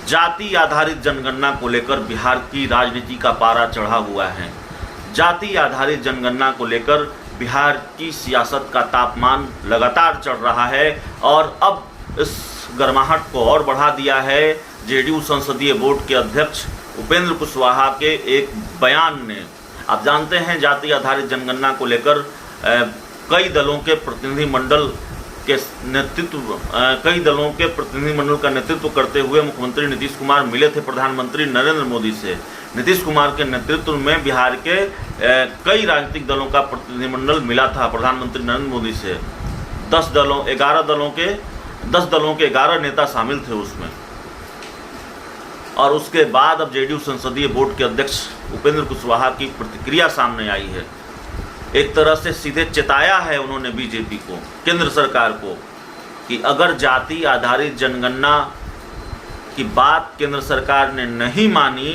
जाति आधारित जनगणना को लेकर बिहार की राजनीति का पारा चढ़ा हुआ है। जाति आधारित जनगणना को लेकर बिहार की सियासत का तापमान लगातार चढ़ रहा है और अब इस गर्माहट को और बढ़ा दिया है जेडीयू संसदीय बोर्ड के अध्यक्ष उपेंद्र कुशवाहा के एक बयान ने। आप जानते हैं जाति आधारित जनगणना को लेकर कई दलों के प्रतिनिधिमंडल का नेतृत्व करते हुए मुख्यमंत्री नीतीश कुमार मिले थे प्रधानमंत्री नरेंद्र मोदी से। नीतीश कुमार के नेतृत्व में बिहार के कई राजनीतिक दलों का प्रतिनिधिमंडल मिला था प्रधानमंत्री नरेंद्र मोदी से। 10 दलों के 11 नेता शामिल थे उसमें। और उसके बाद अब जेडीयू संसदीय बोर्ड के अध्यक्ष उपेंद्र कुशवाहा की प्रतिक्रिया सामने आई है। एक तरह से सीधे चेताया है उन्होंने बीजेपी को, केंद्र सरकार को, कि अगर जाति आधारित जनगणना की बात केंद्र सरकार ने नहीं मानी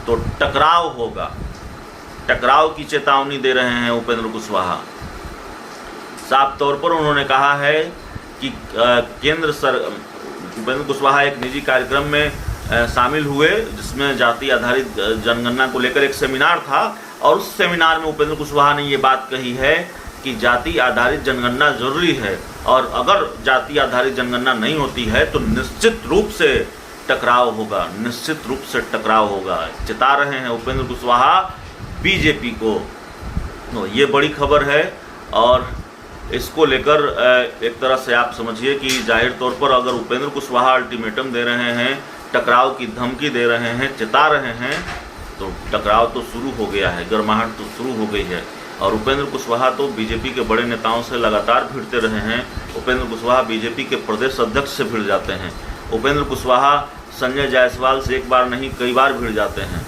तो टकराव होगा। टकराव की चेतावनी दे रहे हैं उपेंद्र कुशवाहा। साफ तौर पर उन्होंने कहा है कि उपेंद्र कुशवाहा एक निजी कार्यक्रम में शामिल हुए जिसमें जाति आधारित जनगणना को लेकर एक सेमिनार था और उस सेमिनार में उपेंद्र कुशवाहा ने ये बात कही है कि जाति आधारित जनगणना जरूरी है और अगर जाति आधारित जनगणना नहीं होती है तो निश्चित रूप से टकराव होगा, निश्चित रूप से टकराव होगा। चेता रहे हैं उपेंद्र कुशवाहा बीजेपी को। तो ये बड़ी खबर है और इसको लेकर एक तरह से आप समझिए कि जाहिर तौर पर अगर उपेंद्र कुशवाहा अल्टीमेटम दे रहे हैं, टकराव की धमकी दे रहे हैं, चेता रहे हैं, तो टकराव तो शुरू हो गया है, गर्माहट तो शुरू हो गई है। और उपेंद्र कुशवाहा तो बीजेपी के बड़े नेताओं से लगातार भिड़ते रहे हैं। उपेंद्र कुशवाहा बीजेपी के प्रदेश अध्यक्ष से भिड़ जाते हैं। उपेंद्र कुशवाहा संजय जायसवाल से एक बार नहीं कई बार भिड़ जाते हैं।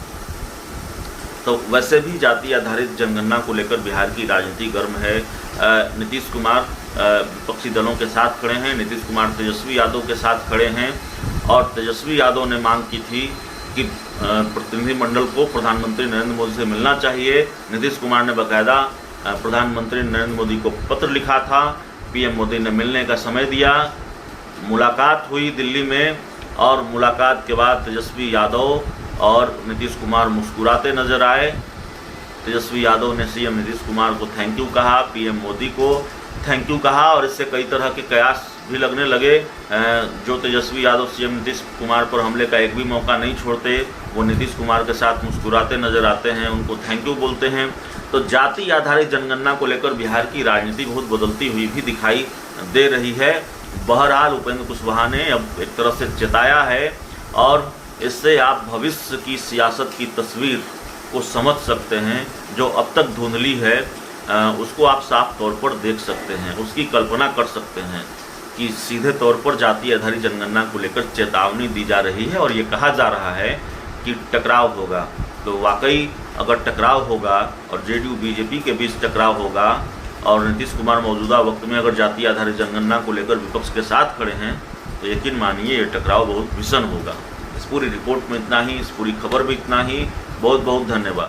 तो वैसे भी जाति आधारित जनगणना को लेकर बिहार की राजनीति गर्म है। नीतीश कुमार विपक्षी दलों के साथ खड़े हैं, नीतीश कुमार तेजस्वी यादव के साथ खड़े हैं और तेजस्वी यादव ने मांग की थी कि प्रतिनिधिमंडल को प्रधानमंत्री नरेंद्र मोदी से मिलना चाहिए। नीतीश कुमार ने बाकायदा प्रधानमंत्री नरेंद्र मोदी को पत्र लिखा था, पीएम मोदी ने मिलने का समय दिया, मुलाकात हुई दिल्ली में और मुलाकात के बाद तेजस्वी यादव और नीतीश कुमार मुस्कुराते नजर आए। तेजस्वी यादव ने सीएम नीतीश कुमार को थैंक यू कहा, पीएम मोदी को थैंक यू कहा और इससे कई तरह के कयास भी लगने लगे। जो तेजस्वी यादव सीएम नीतीश कुमार पर हमले का एक भी मौका नहीं छोड़ते, वो नीतीश कुमार के साथ मुस्कुराते नजर आते हैं, उनको थैंक यू बोलते हैं। तो जाति आधारित जनगणना को लेकर बिहार की राजनीति बहुत बदलती हुई भी दिखाई दे रही है। बहरहाल उपेंद्र कुशवाहा ने अब एक तरह से चेताया है और इससे आप भविष्य की सियासत की तस्वीर को समझ सकते हैं। जो अब तक धुंधली है उसको आप साफ तौर पर देख सकते हैं, उसकी कल्पना कर सकते हैं कि सीधे तौर पर जाति आधारित जनगणना को लेकर चेतावनी दी जा रही है और ये कहा जा रहा है कि टकराव होगा। तो वाकई अगर टकराव होगा और जेडीयू बीजेपी के बीच टकराव होगा और नीतीश कुमार मौजूदा वक्त में अगर जाति आधारित जनगणना को लेकर विपक्ष के साथ खड़े हैं तो यकीन मानिए ये टकराव बहुत भीषण होगा। इस पूरी रिपोर्ट में इतना ही, इस पूरी खबर में इतना ही। बहुत बहुत धन्यवाद।